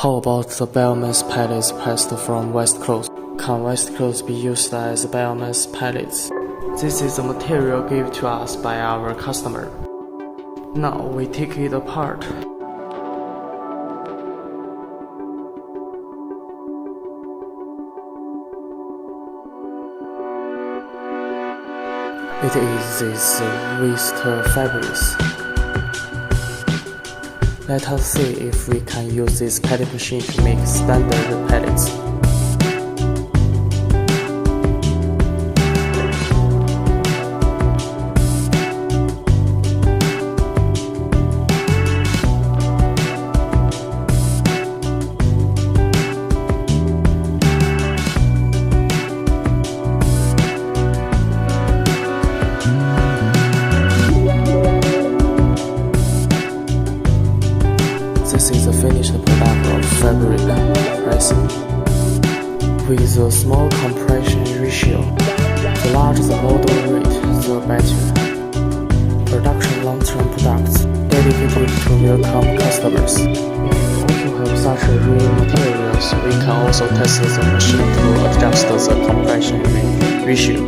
How about the biomass pellets pressed from waste clothes? Can waste clothes be used as biomass pellets? This is the material given to us by our customer. Now we take it apart. It is these waste fabrics. Let us see if we can use this pellet machine to make standard pellets. This is the finished product of fabric pressing. With a small compression ratio, the larger the model rate, the better. Production long-term products dedicated to welcome customers. If you also have such real materials, we can also test the machine to adjust the compression ratio.